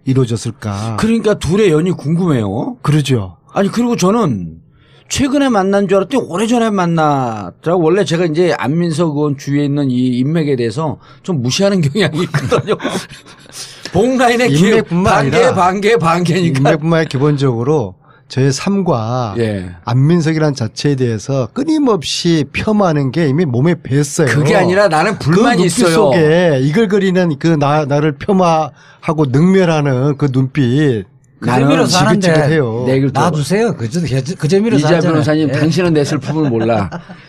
이루어졌을까. 그러니까 둘의 연이 궁금해요. 그러죠. 아니 그리고 저는 최근에 만난 줄 알았더니 오래전에 만났더라고. 원래 제가 이제 안민석 의원 주위에 있는 이 인맥에 대해서 좀 무시하는 경향이 있거든요. 복라인의 인맥뿐만 아니라 반개니까. 인맥뿐만 아니라 기본적으로 저의 삶과 예. 안민석이라는 자체에 대해서 끊임없이 폄하하는 게 이미 몸에 뱄어요. 그게 아니라 나는 불만이 그 눈빛 있어요. 속에 이글거리는 그 나를 폄하하고 능멸하는 그 눈빛. 그 재미로 사는데 놔두세요. 그 재미로 이자 변호사님 예. 당신은 내 슬픔을 몰라.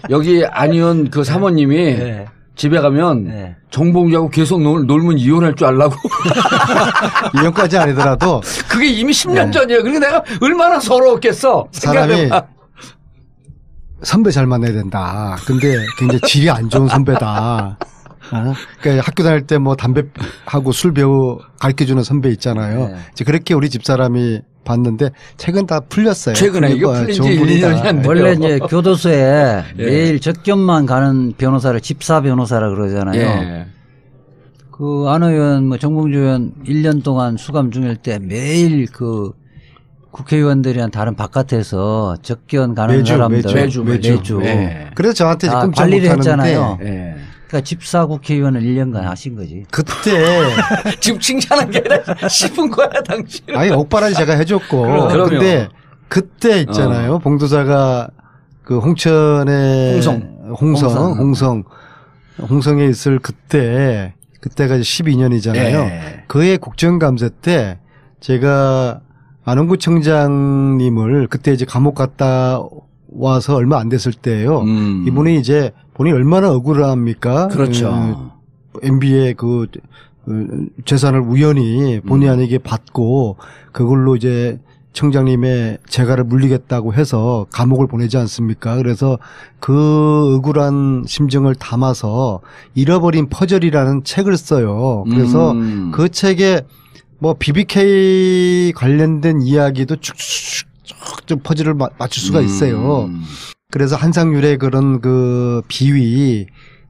여기 안 의원 그 사모님이 예. 집에 가면 예. 정봉주하고 계속 놀면 이혼할 줄 알라고. 이혼까지 아니더라도 그게 이미 10년 전이에요. 그러니까 내가 얼마나 서러웠겠어. 사람이 선배 잘 만나야 된다. 근데 굉장히 질이 안 좋은 선배다. 그러니까 학교 다닐 때 뭐 담배하고 술 배우 가르쳐주는 선배 있잖아요. 네. 이제 그렇게 우리 집사람이 봤는데 최근 다 풀렸어요. 최근에 이거 풀린 지 1년이 안 돼요. 원래 이제 교도소에 예. 매일 접견만 가는 변호사를 집사 변호사라 그러잖아요. 예. 그 안 의원, 뭐 정봉주 의원 1년 동안 수감 중일 때 매일 그 국회의원들이랑 다른 바깥에서 접견 가는 사람들 매주. 예. 그래서 저한테 지금 관리를 했잖아요. 예. 그러니까 집사 국회의원을 1년간 하신 거지. 그때 지금 칭찬한 게 아니라 씹은 거야 당신. 아니 옥바라지 제가 해줬고. 그런데 그때 있잖아요. 봉도사가 그 홍천의 홍성에 있을 그때가 12년이잖아요. 예. 그해 국정감사 때 제가 안홍구 청장님을 그때 이제 감옥 갔다 와서 얼마 안 됐을 때예요. 이분이 이제 본인이 얼마나 억울합니까? 그렇죠. MB의 그 재산을 우연히 본의 아니게 받고 그걸로 이제 청장님의 재가를 물리겠다고 해서 감옥을 보내지 않습니까? 그래서 그 억울한 심정을 담아서 잃어버린 퍼즐이라는 책을 써요. 그래서 그 책에 뭐 BBK 관련된 이야기도 쭉쭉 퍼즐을 맞출 수가 있어요. 그래서 한상률의 그런 그 비위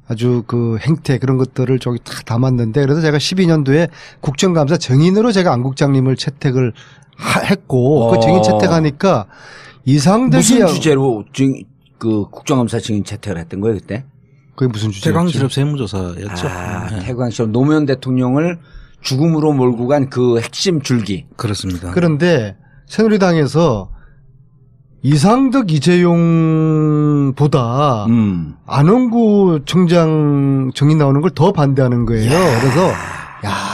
아주 그 행태 그런 것들을 저기 다 담았는데 그래서 제가 12년도에 국정감사 정인으로 제가 안 국장님을 채택을 했고 그 정인 채택하니까 이상득이 무슨 주제로 그 국정감사 증인 채택을 했던 거예요 그때? 그게 무슨 주제였죠? 태광실업 세무조사였죠. 태광실업 노무현 대통령을 죽음으로 몰고 간 그 핵심 줄기. 그렇습니다. 그런데 새누리당에서 이상득 이재용보다 안홍구 청장 정인 나오는 걸 더 반대하는 거예요. 그래서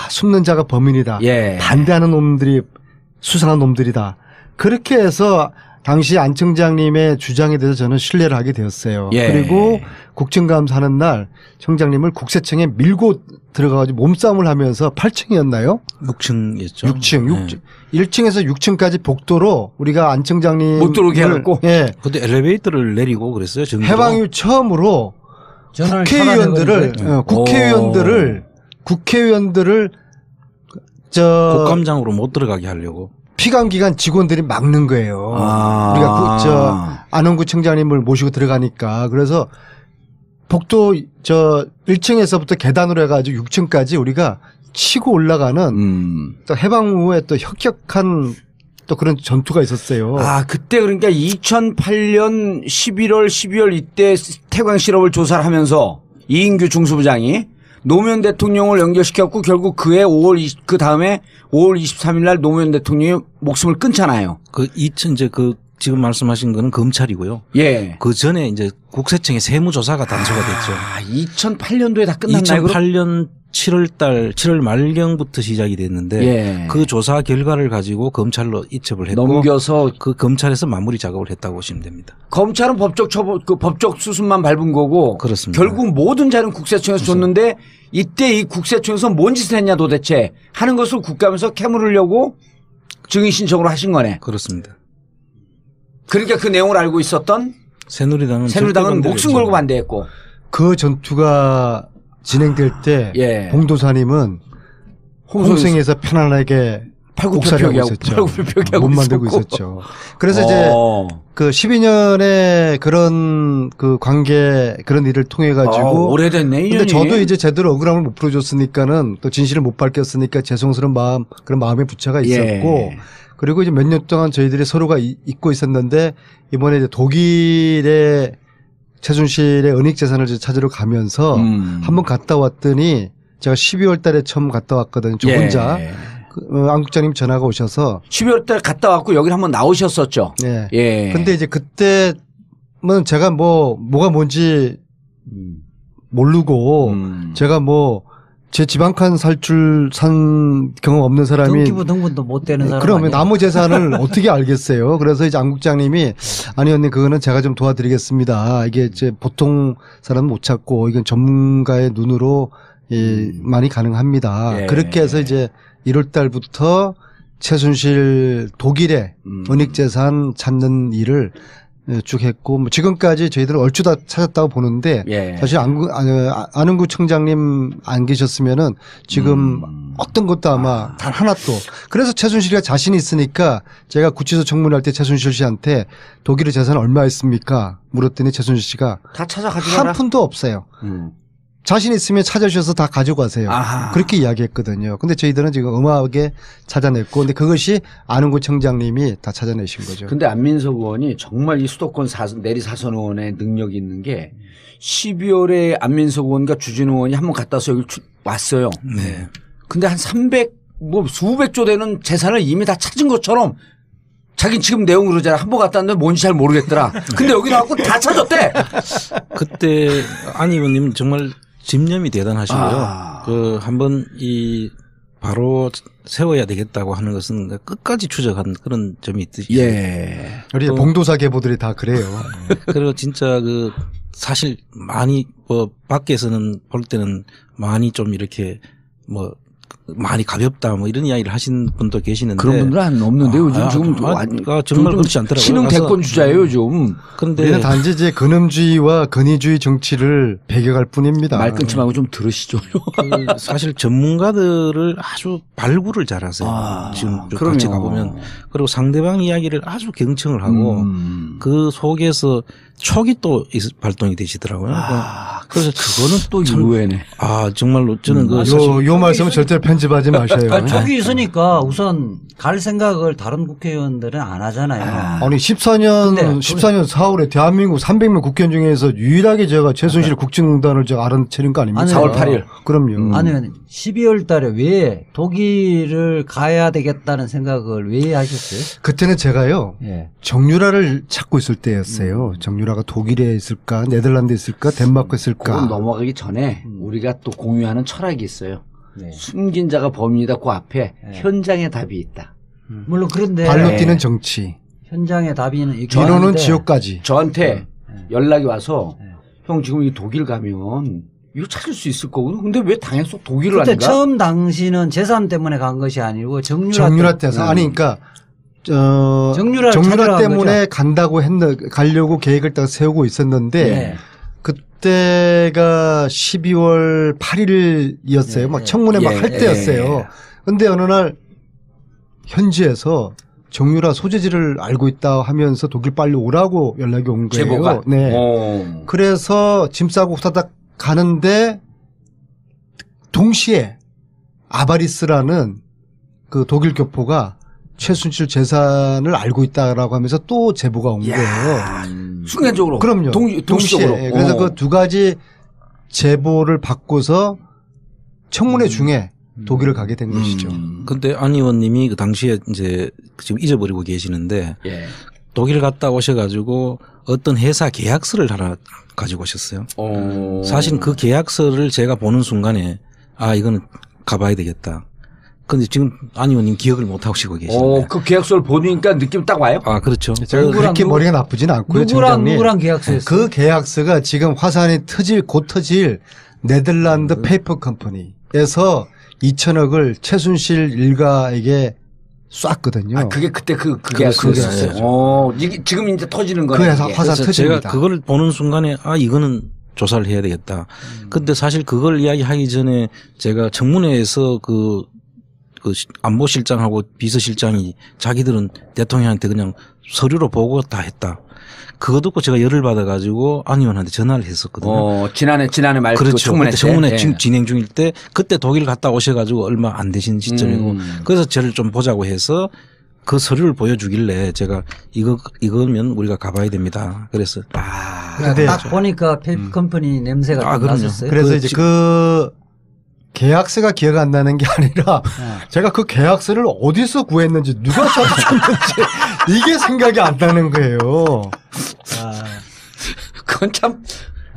숨는 자가 범인이다. 반대하는 놈들이 수상한 놈들이다. 그렇게 해서 당시 안 청장님의 주장에 대해서 저는 신뢰를 하게 되었어요. 그리고 국정감사하는 날 청장님을 국세청에 밀고 들어가가지고 몸싸움을 하면서 8층이었나요? 6층이었죠. 6층. 1층에서 6층까지 복도로 우리가 안 청장님 못 들어오게 해갖고. 예. 그때 엘리베이터를 내리고 그랬어요. 해방 이후 처음으로 국회의원들을 국감장으로 못 들어가게 하려고. 피감기관 직원들이 막는 거예요. 우리가 안홍구 청장님을 모시고 들어가니까. 그래서 복도 1층에서부터 계단으로 해가지고 6층까지 우리가 치고 올라가는 또 해방 후에 또 혁혁한 또 그런 전투가 있었어요. 그때 그러니까 2008년 11월, 12월 이때 태광실업을 조사를 하면서 이인규 중수부장이 노무현 대통령을 연결시켰고 결국 그해 그 다음에 5월 23일 날 노무현 대통령이 목숨을 끊잖아요. 이제 지금 말씀하신 거는 검찰이고요. 예. 그 전에 이제 국세청의 세무조사가 단수가 됐죠. 2008년도에 다 끝났나요? 2008년 7월 말경부터 시작이 됐는데 그 조사 결과를 가지고 검찰로 이첩을 했고 넘겨서 그 검찰에서 마무리 작업을 했다고 보시면 됩니다. 검찰은 법적 수순만 밟은 거고 그렇습니다. 결국 모든 자료는 국세청에서 줬는데 이때 이 국세청에서 뭔 짓을 했냐 도대체 하는 것을 국감에서 캐물으려고 증인 신청으로 하신 거네. 그렇습니다. 그러니까 그 내용을 알고 있었던 새누리당은 목숨 걸고 반대했고 그 전투가 진행될 때 봉도사님은 홍성에서 편안하게 곡살이하고 있었죠. 못 만들고 있었죠. 그래서 이제 그 12년의 그런 그 관계 그런 일을 통해 가지고 오래됐네. 2년이. 근데 저도 이제 제대로 억울함을 못 풀어줬으니까는 또 진실을 못 밝혔으니까 죄송스러운 마음 그런 마음의 부채가 있었고 그리고 이제 몇 년 동안 저희들이 서로가 잊고 있었는데 이번에 이제 독일의 최순실의 은닉 재산을 찾으러 가면서 한번 갔다 왔더니 제가 12월 달에 처음 갔다 왔거든요. 저 혼자. 안 국장님 전화가 오셔서 12월 달에 갔다 왔고 여기 한번 나오셨었죠. 네. 예. 근데 이제 그때는 제가 뭐가 뭔지 모르고 제가 제 지방칸 살줄 산 경험 없는 사람이 등기부 등본도 못 되는 사람 그러면 나무 재산을 어떻게 알겠어요? 그래서 이제 안 국장님이 아니 언니 그거는 제가 좀 도와드리겠습니다. 이게 이제 보통 사람은 못 찾고 이건 전문가의 눈으로 많이 가능합니다. 그렇게 해서 이제 1월 달부터 최순실 독일의 은닉 재산 찾는 일을 쭉 했고 지금까지 저희들은 얼추 다 찾았다고 보는데 사실 안흥구 청장님 안 계셨으면은 지금 어떤 것도 아마 단 하나도 그래서 최순실이가 자신이 있으니까 제가 구치소 청문할 때 최순실 씨한테 독일의 재산 얼마 있습니까? 물었더니 최순실 씨가 다 찾아 가져가라. 한 푼도 없어요. 자신 있으면 찾아주셔서 다 가져가세요. 그렇게 이야기했거든요. 근데 저희들은 지금 엄하게 찾아냈고, 근데 그것이 안흥구 청장님이 다 찾아내신 거죠. 근데 안민석 의원이 정말 이 수도권 내리 사선 의원의 능력이 있는 게 12월에 안민석 의원과 주진우 의원이 한번 갔다 와서 여기 왔어요. 네. 근데 한 수백조 되는 재산을 이미 다 찾은 것처럼 자긴 지금 내용 그러잖아. 한 번 갔다 왔는데 뭔지 잘 모르겠더라. 근데 여기 나왔고 다 찾았대. 그때 안 의원님 정말 집념이 대단하시고요. 한번 바로 세워야 되겠다고 하는 것은 끝까지 추적한 그런 점이 있듯이. 우리 봉도사 계보들이 다 그래요. 그리고 진짜 사실 많이 밖에서는 볼 때는 많이 좀 이렇게 많이 가볍다 이런 이야기를 하신 분도 계시는데 그런 분들은 없는데 요즘 지금 정말 그렇지 않더라고요. 신흥 대권 주자예요 요즘. 그런데 우리는 단지 이제 근엄주의와 근위주의 정치를 배격할 뿐입니다. 말 끊지 말고 좀 들으시죠. 사실 전문가들을 아주 발굴을 잘하세요. 지금 같이 가보면 그리고 상대방 이야기를 아주 경청을 하고 그 속에서 촉이 또 발동이 되시더라고요. 그래서 그거는 또 의외네. 정말로 저는 요 말씀은 절대 편집하지 마셔요. 촉이 있으니까 우선 갈 생각을 다른 국회의원들은 안 하잖아요. 아니 14년 4월에 대한민국 300명 국회의원 중에서 유일하게 제가 최순실 국정농단을 제가 알아차린 거 아닙니까? 4월 8일. 그럼요. 아니면 12월 달에 왜 독일을 가야 되겠다는 생각을 왜 하셨어요? 그때는 제가요. 정유라를 찾고 있을 때였어요. 정유라가 독일에 있을까, 네덜란드에 있을까, 덴마크에 있을까. 그건 넘어가기 전에 우리가 또 공유하는 철학이 있어요. 숨긴 자가 범인이다. 그 앞에 현장에 답이 있다. 물론 그런데 발로 뛰는 정치. 현장의 답이는 뒤로는 지옥까지. 저한테 연락이 와서 형 지금 이 독일 가면 이거 찾을 수 있을 거거든. 근데 왜 당해서 독일을 안 가? 그때 처음 당시는 재산 때문에 간 것이 아니고 정유라 때서 아니 그러니까 정유라 때문에 간다고 가려고 계획을 딱 세우고 있었는데 그때가 12월 8일이었어요. 막 청문회 막 할 때였어요. 근데 어느 날 현지에서 정유라 소재지를 알고 있다 하면서 독일 빨리 오라고 연락이 온 거예요. 제보가. 네. 그래서 짐 싸고 후다닥 가는데 동시에 아바리스라는 그 독일 교포가 최순실 재산을 알고 있다라고 하면서 또 제보가 온 거예요. 순간적으로. 그럼요. 동시에. 그래서 그 두 가지 제보를 받고서 청문회 중에 독일을 가게 된 것이죠. 근데 안 의원님이 그 당시에 이제 지금 잊어버리고 계시는데 독일 갔다 오셔가지고 어떤 회사 계약서를 하나 가지고 오셨어요. 사실 그 계약서를 제가 보는 순간에 이거는 가봐야 되겠다. 근데 지금 안 의원님 기억을 못 하시고 계시네요. 그 계약서를 보니까 느낌 딱 와요? 그렇죠. 제가 그렇게 머리가 나쁘진 않고요. 누구랑 계약서였어요? 그 계약서가 지금 화산이 곧 터질 네덜란드 페이퍼 컴퍼니에서 2천억을 최순실 일가에게 쐈거든요. 그게 그때 그 계약서였어요. 이게 지금 이제 터지는 거예요. 그 화산 터집니다. 제가 그걸 보는 순간에 이거는 조사를 해야 되겠다. 근데 사실 그걸 이야기하기 전에 제가 청문회에서 그 안보실장하고 비서실장이 자기들은 대통령한테 그냥 서류로 보고 다 했다. 그거 듣고 제가 열을 받아가지고 안 의원한테 전화를 했었거든요. 지난해 말 그렇죠. 청문회 때. 청문회 진행 중일 때 그때 독일 갔다 오셔가지고 얼마 안 되신 시점이고 그래서 저를 좀 보자고 해서 그 서류를 보여주길래 제가 이거면 우리가 가봐야 됩니다. 그래서 근데 딱 보니까 페이퍼 컴퍼니 냄새가 좀 났었어요. 그래서 이제 그 계약서가 기억 안 나는 게 아니라 제가 그 계약서를 어디서 구했는지 누가 써줬는지 이게 생각이 안 나는 거예요. 그건 참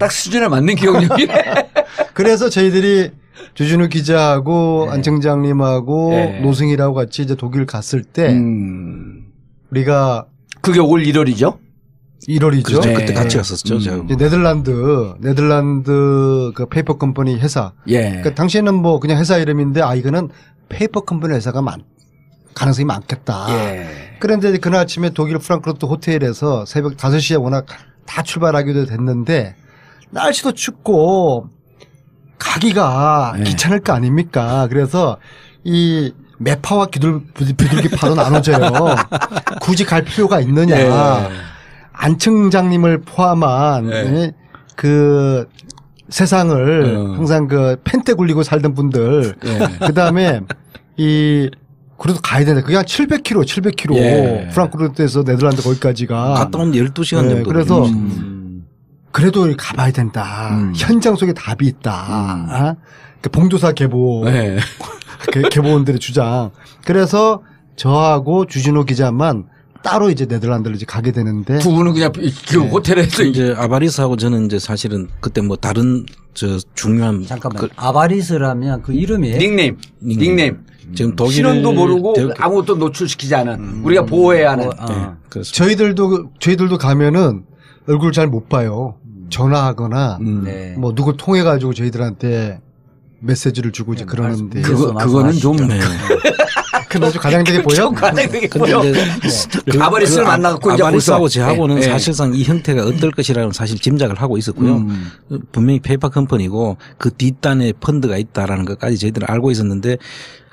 딱 수준에 맞는 기억력이네. 그래서 저희들이 주진우 기자하고 안 청장님하고 노승일하고 같이 이제 독일 갔을 때 우리가 그게 올 1월이죠? 1월이죠. 그렇죠. 그때 같이 갔었죠. 제가. 네덜란드 그 페이퍼 컴퍼니 회사. 그러니까 당시에는 뭐 그냥 회사 이름인데 이거는 페이퍼 컴퍼니 회사가 가능성이 많겠다. 그런데 그날 아침에 독일 프랑크푸르트 호텔에서 새벽 5시에 워낙 다 출발하기도 됐는데 날씨도 춥고 가기가 귀찮을 거 아닙니까? 그래서 이 매파와 비둘기파도 나눠져요. 굳이 갈 필요가 있느냐. 안 청장님을 포함한 그 세상을 항상 그 펜대 굴리고 살던 분들 그다음에 그래도 가야 되는데 그게 한 700km 프랑크푸르트에서 네덜란드 거기까지가 갔다 온 12시간 정도. 그래서 그래도 가봐야 된다. 현장 속에 답이 있다. 그 봉도사 계보원들의 주장. 그래서 저하고 주진우 기자만 따로 이제 네덜란드를 이제 가게 되는데 두 분은 그냥 그 호텔에서 이제 아바리스하고 저는 이제 사실은 그때 뭐 다른 중요한 잠깐만 아바리스라면 그 이름이에요? 닉네임. 지금 독일 신원도 모르고 아무것도 노출시키지 않은 우리가 보호해야 하는. 저희들도 가면은 얼굴 잘 못 봐요. 전화하거나 뭐 누구 통해 가지고 저희들한테 메시지를 주고 이제 그러는데 그거는 좀 근데 좀 가장되게 보여? 가장되게 보여. 아바리스를 만나고 이제 아바리스하고 저하고는 사실상 이 형태가 어떨 것이라는 사실 짐작을 하고 있었고요. 분명히 페이퍼 컴퍼니고 그 뒷단에 펀드가 있다라는 것까지 저희들은 알고 있었는데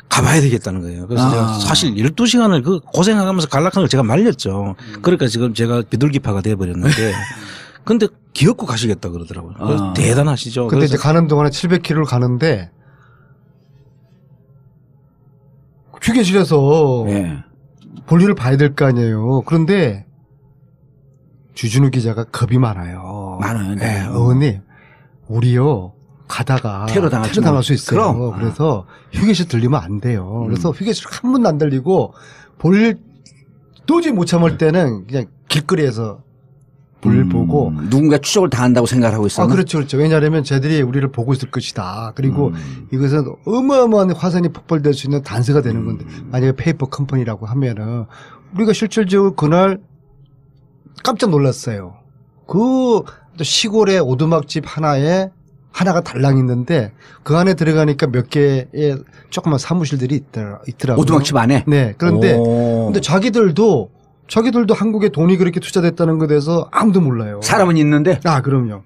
가봐야 되겠다는 거예요. 그래서 제가 사실 12시간을 그 고생하면서 갈락한 걸 제가 말렸죠. 그러니까 지금 제가 비둘기파가 돼버렸는데 근데 기어코 가시겠다 그러더라고요. 그래서 대단하시죠. 근데 이제 가는 동안에 700km를 가는데 휴게실에서 볼일을 봐야 될 거 아니에요. 그런데 주진우 기자가 겁이 많아요. 많아요. 네. 의원님, 우리요 가다가 테러 당할 수 있어요. 그럼. 그래서 휴게실 들리면 안 돼요. 그래서 휴게실 한 번도 안 들리고 볼일 도저히 못 참을 때는 그냥 길거리에서 볼일 보고 누군가 추적을 다 한다고 생각을 하고 있어요. 그렇죠. 왜냐하면 쟤들이 우리를 보고 있을 것이다. 그리고 이것은 어마어마한 화산이 폭발될 수 있는 단서가 되는 건데 만약에 페이퍼 컴퍼니라고 하면은 우리가 실질적으로 그날 깜짝 놀랐어요. 그 시골의 오두막집 하나가 달랑 있는데 그 안에 들어가니까 몇 개의 조그만 사무실들이 있더라고요. 오두막집 안에? 네. 근데 자기들도 한국에 돈이 그렇게 투자됐다는 것에 대해서 아무도 몰라요. 사람은 있는데? 그럼요.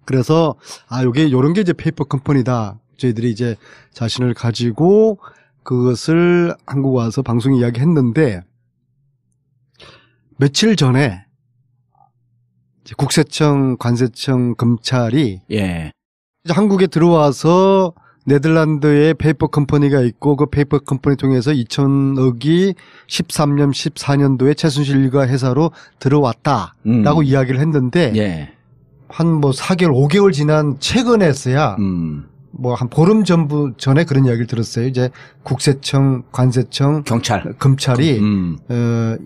그래서 요런 게 이제 페이퍼 컴퍼니다. 저희들이 이제 자신을 가지고 그것을 한국 와서 방송 이야기했는데 며칠 전에 이제 국세청, 관세청, 검찰이 이제 한국에 들어와서 네덜란드에 페이퍼 컴퍼니가 있고 그 페이퍼 컴퍼니 통해서 2,000억이 13년, 14년도에 최순실 일가 회사로 들어왔다라고 이야기를 했는데 한 뭐 4개월, 5개월 지난 최근에서야 뭐 한 보름 전에 그런 이야기를 들었어요. 이제 국세청, 관세청, 검찰이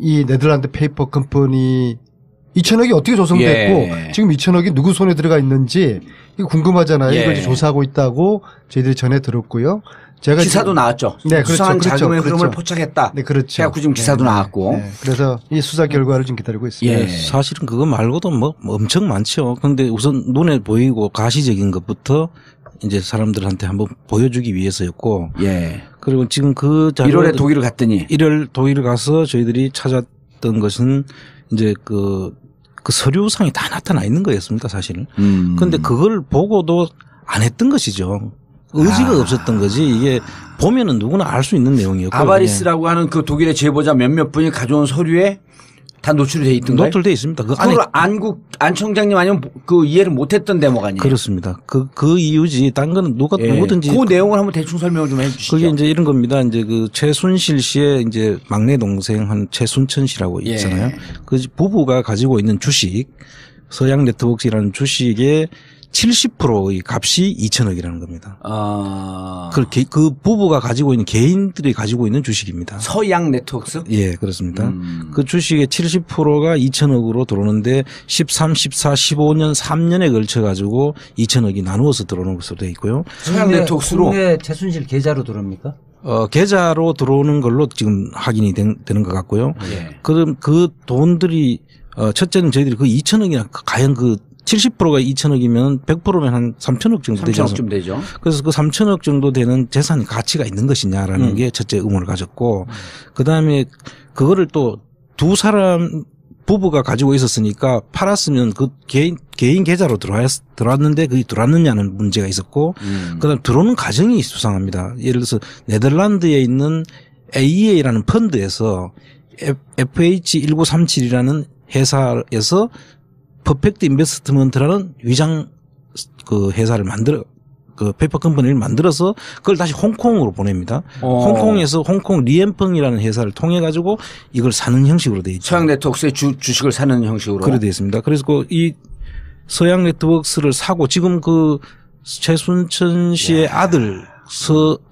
이 네덜란드 페이퍼 컴퍼니 2,000억이 어떻게 조성됐고 지금 2,000억이 누구 손에 들어가 있는지 이거 궁금하잖아요. 이걸 이제 조사하고 있다고 저희들이 전에 들었고요. 제가 기사도 나왔죠. 네, 수상한 자금의 흐름을 포착했다. 네, 그렇죠. 해갖고 지금 기사도 나왔고. 그래서 이 수사 결과를 지금 기다리고 있습니다. 사실은 그거 말고도 뭐 엄청 많죠. 그런데 우선 눈에 보이고 가시적인 것부터 이제 사람들한테 한번 보여주기 위해서였고. 그리고 지금 그 자료 1월에 독일을 갔더니 1월 독일을 가서 저희들이 찾았던 것은 이제 그 서류상이 다 나타나 있는 거였습니다, 사실은. 그런데 그걸 보고도 안 했던 것이죠. 의지가 없었던 거지. 이게 보면은 누구나 알 수 있는 내용이었고. 아바리스라고 하는 그 독일의 제보자 몇몇 분이 가져온 서류에 다 노출이 돼 있던가요? 노출돼 있습니다. 그걸 안 청장님 아니면 그 이해를 못했던 대목 아니에요? 그렇습니다. 그 이유지. 딴 거는 누구든지. 그 내용을 한번 대충 설명을 좀 해주시죠. 그게 이제 이런 겁니다. 이제 그 최순실 씨의 이제 막내 동생 한 최순천 씨라고 있잖아요. 그 부부가 가지고 있는 주식, 서양 네트워크라는 주식의 70%의 값이 2천억이라는 겁니다. 그 부부가 가지고 있는 개인들이 가지고 있는 주식입니다. 서양 네트워크? 예, 그렇습니다. 그 주식의 70%가 2천억으로 들어오는데 13, 14, 15년 3년에 걸쳐 가지고 2천억이 나누어서 들어오는 것으로 되어 있고요. 서양 네트워크로 국내 최순실 계좌로 들어옵니까? 계좌로 들어오는 걸로 지금 확인이 되는 것 같고요. 그럼 그 돈들이 첫째는 저희들이 그 2천억이나 과연 그 70%가 2천억이면 100%면 한 3천억 정도 되죠. 3천억쯤 되죠. 그래서 그 3천억 정도 되는 재산이 가치가 있는 것이냐라는 게 첫째 의문을 가졌고 그다음에 그거를 또 두 사람 부부가 가지고 있었으니까 팔았으면 그 개인 계좌로 들어왔는데 그게 들어왔느냐는 문제가 있었고 그다음에 들어오는 과정이 수상합니다. 예를 들어서 네덜란드에 있는 AEA라는 펀드에서 FH1937이라는 회사에서 퍼펙트 인베스트먼트라는 위장 그 회사를 그 페이퍼 컴퍼니를 만들어서 그걸 다시 홍콩으로 보냅니다. 홍콩에서 홍콩 리엠펑이라는 회사를 통해 가지고 이걸 사는 형식으로 되어 있죠. 서양 네트워크의 주식을 사는 형식으로. 그래 되어 있습니다. 그래서 이 서양 네트워크를 사고 지금 그 최순천 씨의 아들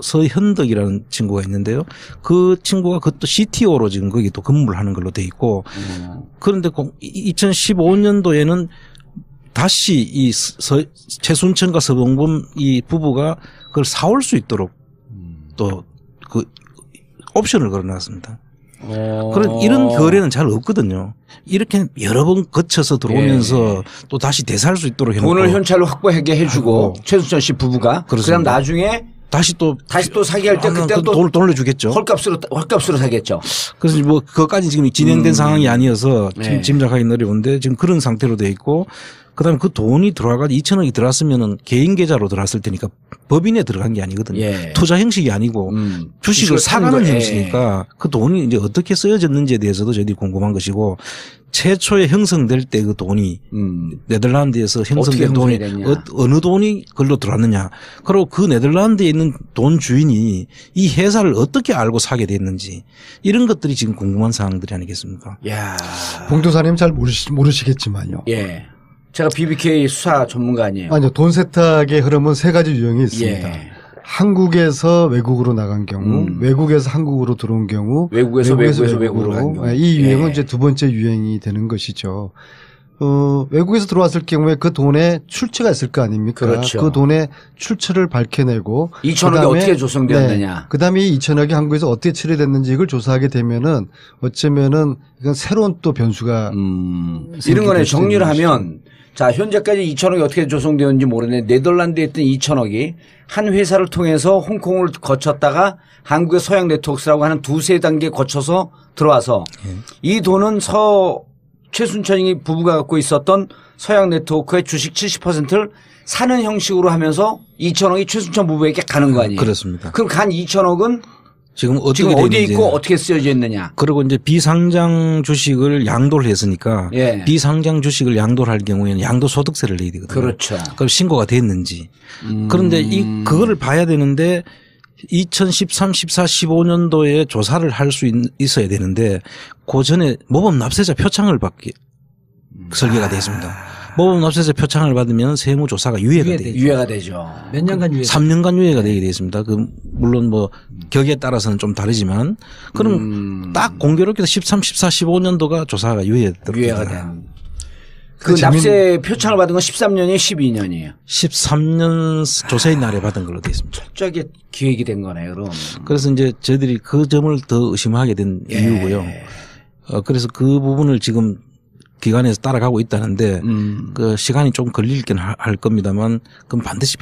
서현덕이라는 친구가 있는데요. 그 친구가 그것도 CTO로 지금 거기 또 근무를 하는 걸로 돼 있고 그런데 2015년도에는 다시 이 최순천과 서봉범 이 부부가 그걸 사올 수 있도록 또 그 옵션을 걸어놨습니다. 그런 이런 거래는 잘 없거든요. 이렇게 여러 번 거쳐서 들어오면서 또 다시 되살 수 있도록 해놓고 돈을 현찰로 확보하게 해주고 최순천 씨 부부가 그다음 나중에 다시 또 사기할 때 그때 또 돈을 돌려주겠죠. 헐값으로 사겠죠. 그래서 뭐 그것까지 지금 진행된 상황이 아니어서 짐작하기는 어려운데 지금 그런 상태로 돼 있고 그다음에 그 돈이 들어와가지고 2천억이 들어왔으면은 개인 계좌로 들어왔을 테니까 법인에 들어간 게 아니거든요. 투자 형식이 아니고 주식을 사가는 형식이니까 그 돈이 이제 어떻게 쓰여졌는지에 대해서도 저희들이 궁금한 것이고 최초에 형성될 때 그 돈이 네덜란드에서 형성된 돈이 어느 돈이 그걸로 들어왔느냐. 그리고 그 네덜란드에 있는 돈 주인이 이 회사를 어떻게 알고 사게 됐는지 이런 것들이 지금 궁금한 사항들이 아니겠습니까? 봉도사님 잘 모르시겠지만요. 예. 제가 BBK 수사 전문가 아니에요. 아니요. 돈 세탁의 흐름은 세 가지 유형이 있습니다. 한국에서 외국으로 나간 경우, 외국에서 한국으로 들어온 경우, 외국에서 외국으로 간 경우. 이 유형은 이제 두 번째 유형이 되는 것이죠. 외국에서 들어왔을 경우에 그 돈에 출처가 있을 거 아닙니까? 그렇죠. 그 돈의 출처를 밝혀내고 2천억이 어떻게 조성되었느냐. 네. 그다음에 이 2천억이 한국에서 어떻게 처리됐는지 이걸 조사하게 되면은 어쩌면은 이건 새로운 또 변수가 이런 거네. 정리를 하면 자, 현재까지 2천억이 어떻게 조성되었는지 모르는데 네덜란드에 있던 2천억이 한 회사를 통해서 홍콩을 거쳤다가 한국의 서양 네트워크라고 하는 두세 단계 거쳐서 들어와서 이 돈은 최순천이 부부가 갖고 있었던 서양 네트워크의 주식 70%를 사는 형식으로 하면서 2천억이 최순천 부부에게 가는 거 아니에요? 그렇습니다. 그럼 간 2천억은 지금 어디에 있고 어떻게 쓰여져 있느냐. 그리고 이제 비상장 주식을 양도를 했으니까 비상장 주식을 양도를 할 경우에는 양도소득세를 내야 되거든요. 그렇죠. 그럼 신고가 됐는지. 그런데 그거를 봐야 되는데 2013, 14, 15년도에 조사를 할 수 있어야 되는데 그 전에 모범 납세자 표창을 받기 설계가 되어 있습니다. 모범 납세자 표창을 받으면 세무조사가 유예가 되죠. 몇 년간 유예? 3년간 유예가 되게 되어 있습니다. 물론 뭐 격에 따라서는 좀 다르지만 그럼 딱 공교롭게도 13, 14, 15년도가 조사가 유예가 된. 그 납세 표창을 받은 건 13년이에요, 12년이에요? 13년 조사의 날에 받은 걸로 되어 있습니다. 철저하게 기획이 된 거네요, 그럼. 그래서 이제 저희들이 그 점을 더 의심하게 된 이유고요. 그래서 그 부분을 지금 기관에서 따라가고 있다는데 그 시간이 좀 걸리긴 할 겁니다만 그럼 반드시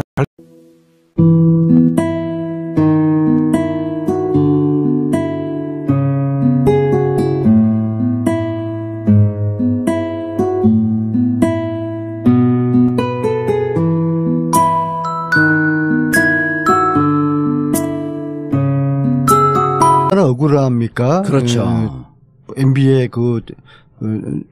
아닙니까? 그렇죠. MB의 그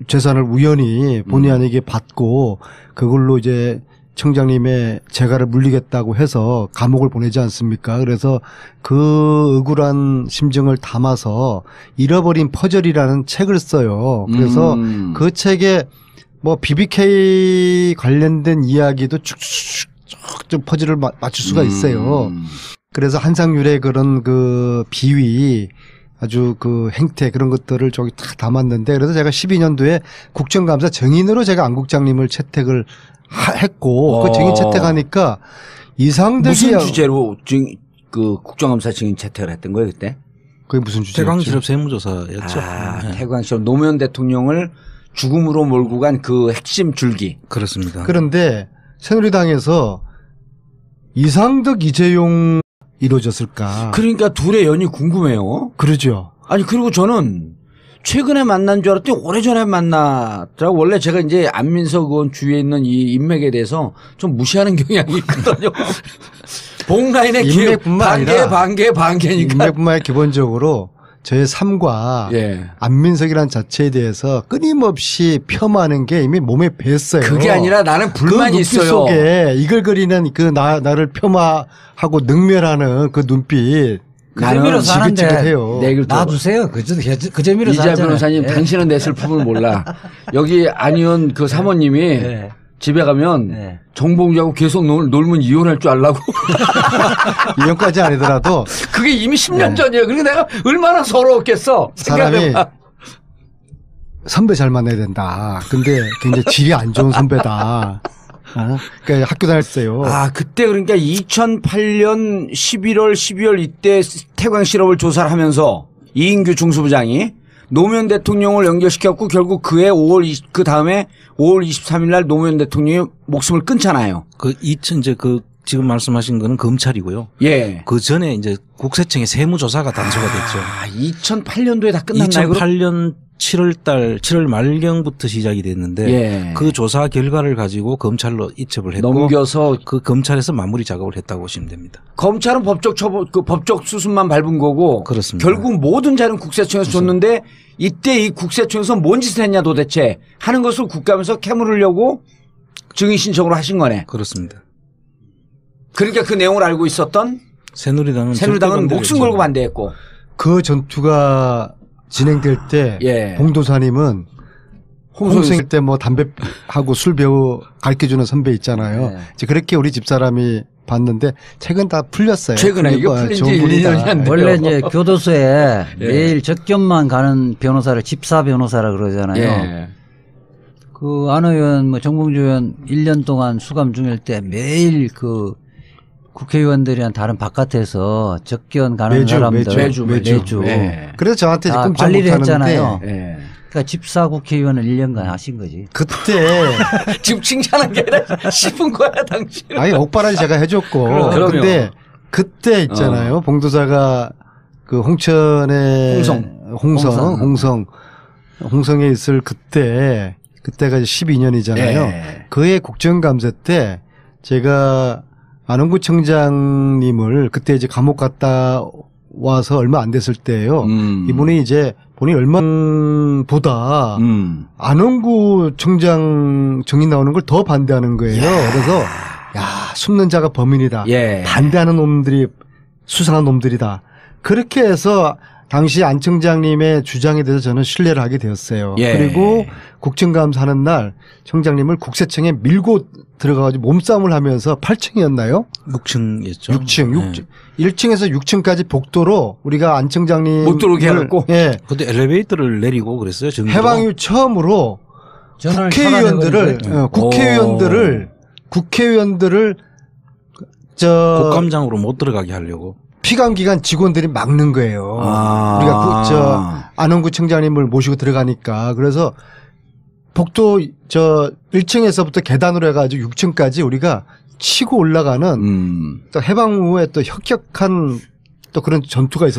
재산을 우연히 본의 아니게 받고 그걸로 이제 청장님의 재가를 물리겠다고 해서 감옥을 보내지 않습니까? 그래서 그 억울한 심정을 담아서 잃어버린 퍼즐이라는 책을 써요. 그래서 그 책에 뭐 BBK 관련된 이야기도 쭉쭉 좀 퍼즐을 맞출 수가 있어요. 그래서 한상률의 그런 그 비위 아주 그 행태 그런 것들을 저기 다 담았는데 그래서 제가 12년도에 국정감사 정인으로 제가 안 국장님을 채택을 했고 그 증인 채택하니까 이상득이 무슨 주제로 그 국정감사 증인 채택을 했던 거예요 그때? 그게 무슨 주제였죠? 태광실업 세무조사였죠. 네. 태광실업 노무현 대통령을 죽음으로 몰고 간 그 핵심 줄기. 그렇습니다. 그런데 새누리당에서 이상득 이재용 이루어졌을까? 그러니까 둘의 연이 궁금해요. 그러죠. 아니 그리고 저는 최근에 만난 줄 알았더니 오래전에 만났더라고. 원래 제가 이제 안민석 의원 주위에 있는 이 인맥에 대해서 좀 무시하는 경향이 있거든요. 복라인의 반개니까. 인맥뿐만 아니라 기본적으로 저의 삶과 안민석이라는 자체에 대해서 끊임없이 폄하하는 게 이미 몸에 뱄어요. 그게 아니라 나는 불만이 그 눈빛 있어요. 속에 이글거리는 그 나를 폄하하고 능멸하는 그 눈빛. 그 재미로 사는데 놔두세요. 그 재미로 이자 변호사님 당신은 내 슬픔을 몰라. 여기 안 의원 그 사모님이 집에 가면 정봉주하고 계속 놀면 이혼할 줄 알라고. 이혼까지 아니더라도 그게 이미 10년 전이에요. 그러니까 내가 얼마나 서러웠겠어. 사람이 선배 잘 만나야 된다. 근데 굉장히 질이 안 좋은 선배다. 그러니까 학교 다녔어요. 그때 그러니까 2008년 11월, 12월 이때 태광실업을 조사를 하면서 이인규 중수부장이 노무현 대통령을 연결시켰고 결국 그해 그 다음에 5월 23일 날 노무현 대통령이 목숨을 끊잖아요. 지금 말씀하신 거는 검찰이고요. 예. 그 전에 이제 국세청의 세무조사가 단수가 됐죠. 2008년도에 다 끝났나요? 2008년 7월 말경부터 시작이 됐는데 그 조사 결과를 가지고 검찰로 이첩을 했고 넘겨서 그 검찰에서 마무리 작업을 했다고 보시면 됩니다. 검찰은 법적 수순만 밟은 거고 그렇습니다. 결국 모든 자료는 국세청에서 줬는데 이때 이 국세청에서 뭔 짓을 했냐 도대체 하는 것을 국감에서 캐물으려고 증인 신청으로 하신 거네. 그렇습니다. 그러니까 그 내용을 알고 있었던 새누리당은 목숨 걸고 반대했고 그 전투가 진행될 때 봉도사님은 홍성일 때 뭐 담배 하고 술 배우 가르쳐주는 선배 있잖아요. 이제 그렇게 우리 집사람이 봤는데 최근 다 풀렸어요. 최근에 이거 풀린 지 1년이 안 돼요. 원래 이제 교도소에 매일 접견만 가는 변호사를 집사 변호사라 그러잖아요. 그 안 의원 뭐 정봉주 의원 1년 동안 수감 중일 때 매일 그 국회의원들이랑 다른 바깥에서 접견 가는 사람들 매주. 그래서 저한테 꼼짝 관리를 했잖아요. 그러니까 집사 국회의원을 1년간 하신 거지. 그때 지금 칭찬한 게 아니라 씹은 거야 당신. 아니 옥바라지 제가 해줬고. 그런데 그때 있잖아요. 봉도사가 그 홍천의 홍성에 있을 그때가 12년이잖아요. 그해 국정감사 때 제가 안홍구 청장님을 그때 이제 감옥 갔다 와서 얼마 안 됐을 때예요. 이분이 이제 본인 얼마보다 안홍구 청장 정인 나오는 걸 더 반대하는 거예요. 그래서 숨는 자가 범인이다. 반대하는 놈들이 수상한 놈들이다. 그렇게 해서 당시 안 청장님의 주장에 대해서 저는 신뢰를 하게 되었어요. 그리고 국정감사 하는 날 청장님을 국세청에 밀고 들어가가지고 몸싸움을 하면서 8층이었나요? 6층이었죠. 6층. 1층에서 6층까지 복도로 우리가 안 청장님 못 들어오게 해갖고. 그때 엘리베이터를 내리고 그랬어요. 해방 이후 처음으로 국회의원들을 국감장으로 못 들어가게 하려고. 피감기관 직원들이 막는 거예요. 우리가 안홍구 청장님을 모시고 들어가니까. 그래서 복도 1층에서부터 계단으로 해가지고 6층까지 우리가 치고 올라가는 또 해방 후에 또 혁혁한 또 그런 전투가 있었어요.